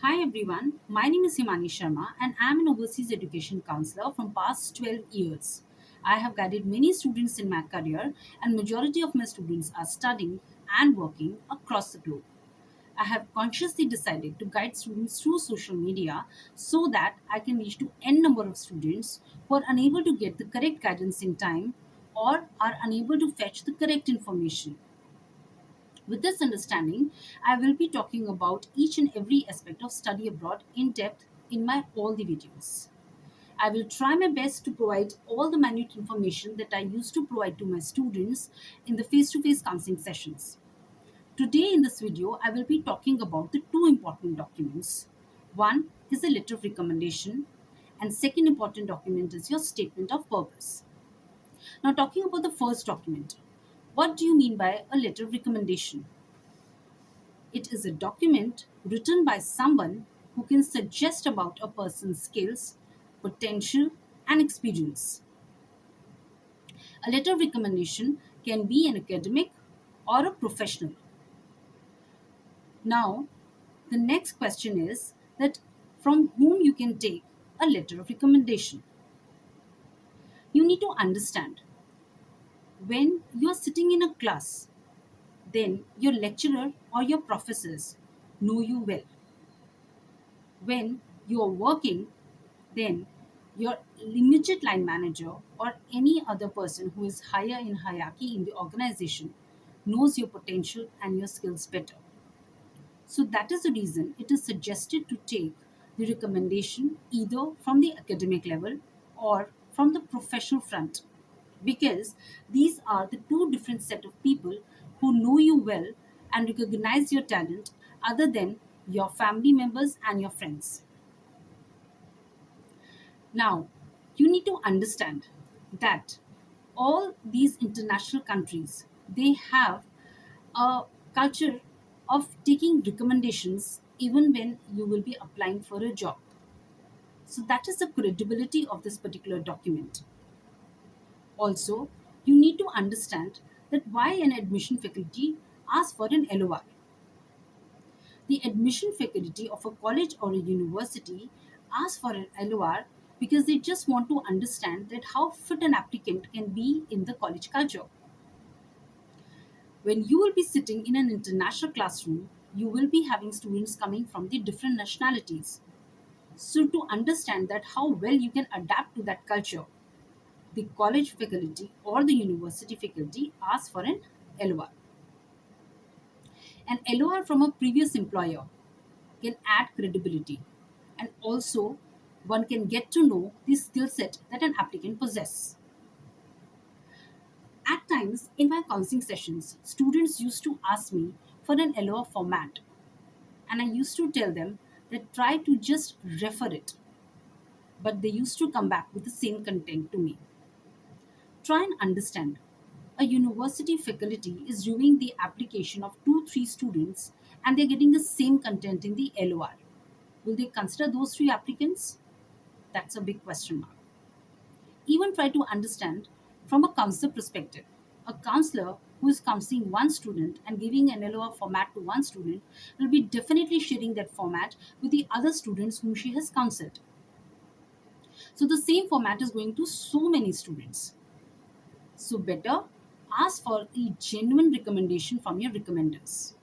Hi everyone, my name is Himani Sharma and I am an overseas education counselor from past 12 years. I have guided many students in my career and majority of my students are studying and working across the globe. I have consciously decided to guide students through social media so that I can reach to n number of students who are unable to get the correct guidance in time or are unable to fetch the correct information. With this understanding, I will be talking about each and every aspect of study abroad in depth in my all the videos. I will try my best to provide all the minute information that I used to provide to my students in the face-to-face counseling sessions. Today in this video, I will be talking about the two important documents. One is a letter of recommendation and second important document is your statement of purpose. Now talking about the first document, what do you mean by a letter of recommendation? It is a document written by someone who can suggest about a person's skills, potential, and experience. A letter of recommendation can be an academic or a professional. Now, the next question is that from whom you can take a letter of recommendation. You need to understand when you are sitting in a class, then your lecturer or your professors know you well. When you are working, then your immediate line manager or any other person who is higher in hierarchy in the organization knows your potential and your skills better. So that is the reason it is suggested to take the recommendation either from the academic level or from the professional front, because these are the two different set of people who know you well and recognize your talent other than your family members and your friends. Now, you need to understand that all these international countries, they have a culture of taking recommendations even when you will be applying for a job. So that is the credibility of this particular document. Also, you need to understand that why an admission faculty asks for an LOR. The admission faculty of a college or a university asks for an LOR because they just want to understand that how fit an applicant can be in the college culture. When you will be sitting in an international classroom, you will be having students coming from the different nationalities. So to understand that how well you can adapt to that culture, the college faculty or the university faculty asks for an LOR. An LOR from a previous employer can add credibility, and also one can get to know the skill set that an applicant possesses. At times in my counseling sessions, students used to ask me for an LOR format, and I used to tell them that try to just refer it, but they used to come back with the same content to me. Try and understand. A university faculty is doing the application of 2 3 students and they're getting the same content in the LOR. Will they consider those three applicants? That's a big question mark. Even try to understand from a counselor perspective. A counselor who is counseling one student and giving an LOR format to one student will be definitely sharing that format with the other students whom she has counseled. So the same format is going to so many students. So better ask for a genuine recommendation from your recommenders.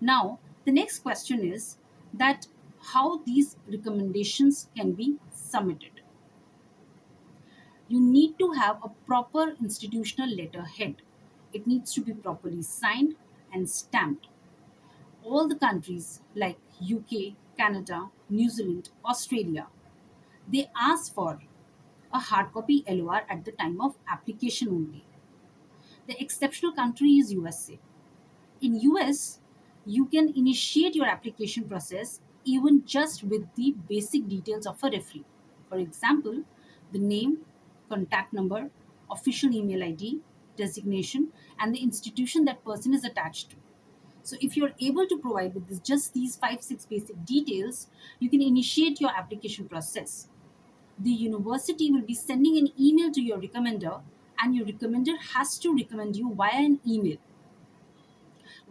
Now, the next question is that how these recommendations can be submitted. You need to have a proper institutional letterhead. It needs to be properly signed and stamped. All the countries like UK, Canada, New Zealand, Australia, they ask for a hard copy LOR at the time of application only. The exceptional country is USA. In US, you can initiate your application process even just with the basic details of a referee. For example, the name, contact number, official email ID, designation, and the institution that person is attached to. So if you're able to provide with just these 5 6 basic details, you can initiate your application process. The university will be sending an email to your recommender, and your recommender has to recommend you via an email.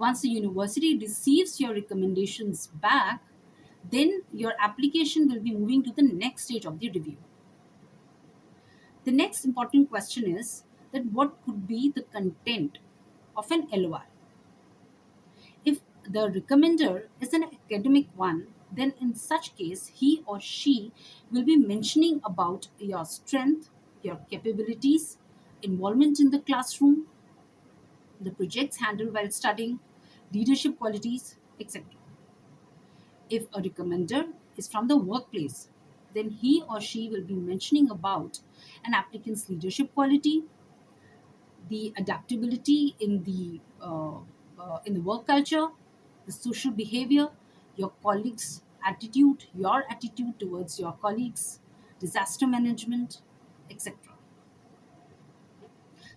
Once the university receives your recommendations back, then your application will be moving to the next stage of the review. The next important question is that what could be the content of an LOR? If the recommender is an academic one, then in such case, he or she will be mentioning about your strength, your capabilities, involvement in the classroom, the projects handled while studying, leadership qualities, etc. If a recommender is from the workplace, then he or she will be mentioning about an applicant's leadership quality, the adaptability in the work culture, the social behavior, your colleagues' attitude, your attitude towards your colleagues, disaster management, etc.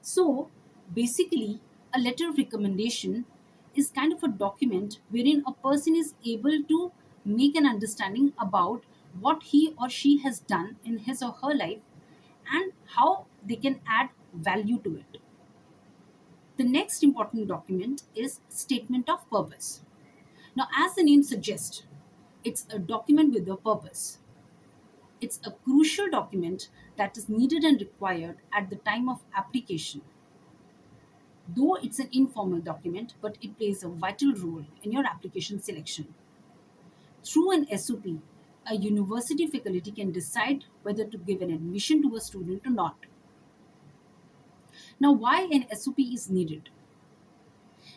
So basically, a letter of recommendation is kind of a document wherein a person is able to make an understanding about what he or she has done in his or her life and how they can add value to it. The next important document is statement of purpose. Now, as the name suggests, it's a document with a purpose. It's a crucial document that is needed and required at the time of application. Though it's an informal document, but it plays a vital role in your application selection. Through an SOP, a university faculty can decide whether to give an admission to a student or not. Now, why an SOP is needed?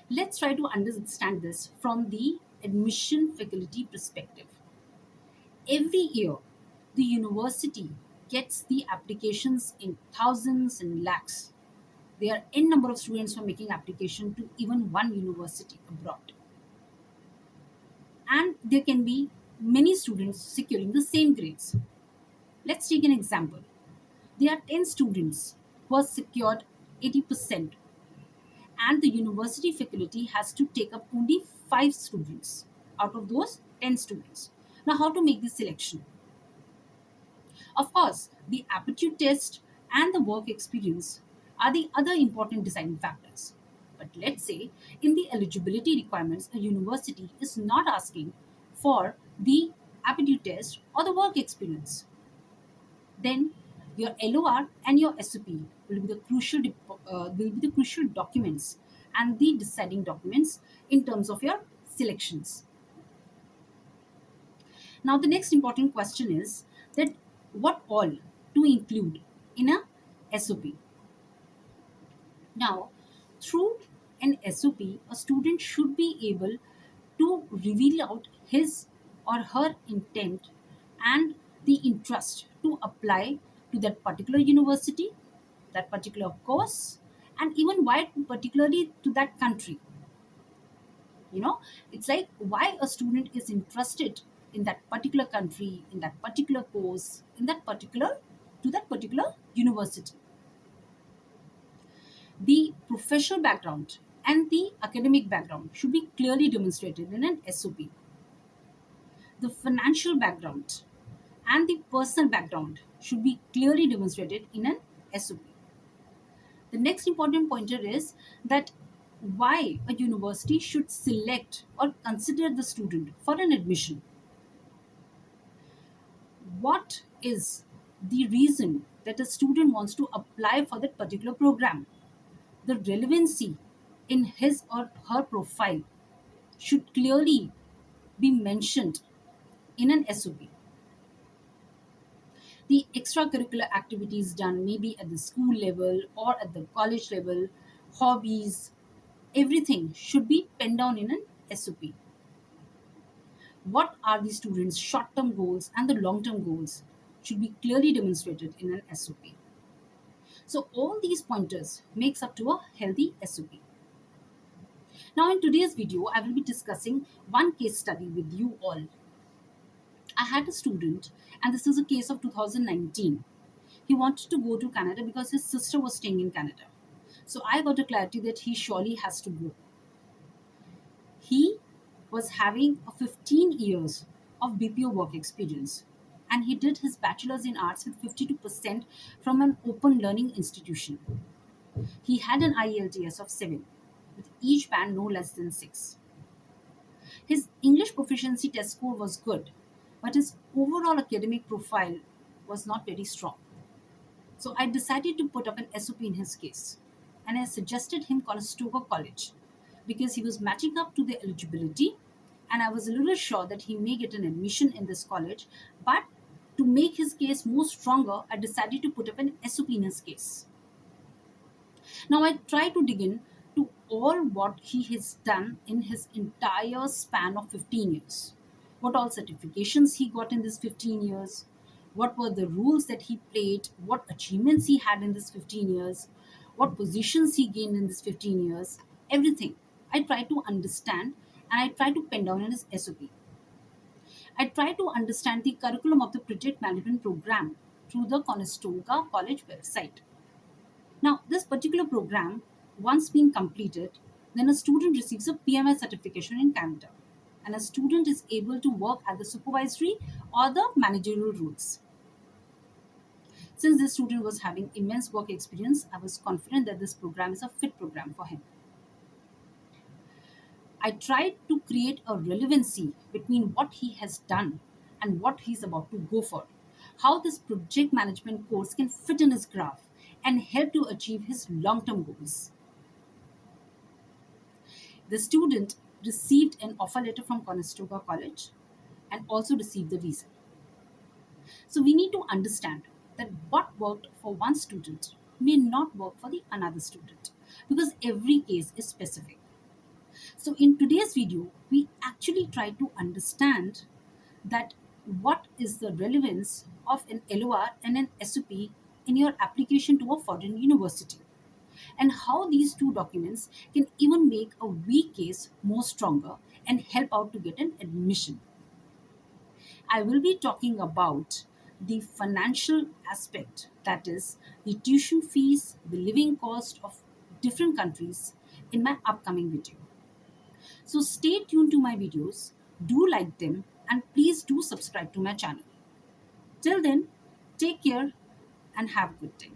Let's try to understand this from the admission faculty perspective. Every year, the university gets the applications in thousands and lakhs. There are n number of students who are making application to even one university abroad. And there can be many students securing the same grades. Let's take an example. There are 10 students who have secured 80%, and the university faculty has to take up only 5 students out of those 10 students. Now, how to make this selection? Of course, the aptitude test and the work experience are the other important deciding factors. But let's say in the eligibility requirements, a university is not asking for the aptitude test or the work experience. Then your LOR and your SOP will be the crucial documents and the deciding documents in terms of your selections. Now, the next important question is that what all to include in a SOP. Now, through an SOP, a student should be able to reveal out his or her intent and the interest to apply to that particular university, that particular course, and even why particularly to that country. You know, it's like why a student is interested in that particular country, in that particular course, in that particular to that particular university. The professional background and the academic background should be clearly demonstrated in an SOP. The financial background and the personal background should be clearly demonstrated in an SOP. The next important pointer is that why a university should select or consider the student for an admission. What is the reason that a student wants to apply for that particular program? The relevancy in his or her profile should clearly be mentioned in an SOP. The extracurricular activities done maybe at the school level or at the college level, hobbies, everything should be penned down in an SOP. What are the students' short-term goals and the long-term goals should be clearly demonstrated in an SOP. So all these pointers makes up to a healthy SOP. Now in today's video, I will be discussing one case study with you all. I had a student, and this is a case of 2019. He wanted to go to Canada because his sister was staying in Canada. So I got a clarity that he surely has to go. He was having a 15 years of BPO work experience, and he did his bachelor's in arts with 52% from an open learning institution. He had an IELTS of 7, with each band no less than 6. His English proficiency test score was good, but his overall academic profile was not very strong. So I decided to put up an SOP in his case, and I suggested him Conestoga College because he was matching up to the eligibility, and I was a little sure that he may get an admission in this college. But to make his case more stronger, I decided to put up an SOP in his case. Now I try to dig in to all what he has done in his entire span of 15 years. What all certifications he got in this 15 years, what were the roles that he played, what achievements he had in this 15 years, what positions he gained in this 15 years, everything. I try to understand and I try to pen down in his SOP. I try to understand the curriculum of the project management program through the Conestoga College website. Now, this particular program, once being completed, then a student receives a PMI certification in Canada, and a student is able to work at the supervisory or the managerial roles. Since this student was having immense work experience, I was confident that this program is a fit program for him. I tried to create a relevancy between what he has done and what he's about to go for. How this project management course can fit in his graph and help to achieve his long term goals. The student received an offer letter from Conestoga College and also received the visa. So we need to understand that what worked for one student may not work for the another student because every case is specific. So in today's video, we actually try to understand that what is the relevance of an LOR and an SOP in your application to a foreign university, and how these two documents can even make a weak case more stronger and help out to get an admission. I will be talking about the financial aspect, that is, the tuition fees, the living cost of different countries in my upcoming video. So stay tuned to my videos, do like them, and please do subscribe to my channel. Till then, take care and have a good day.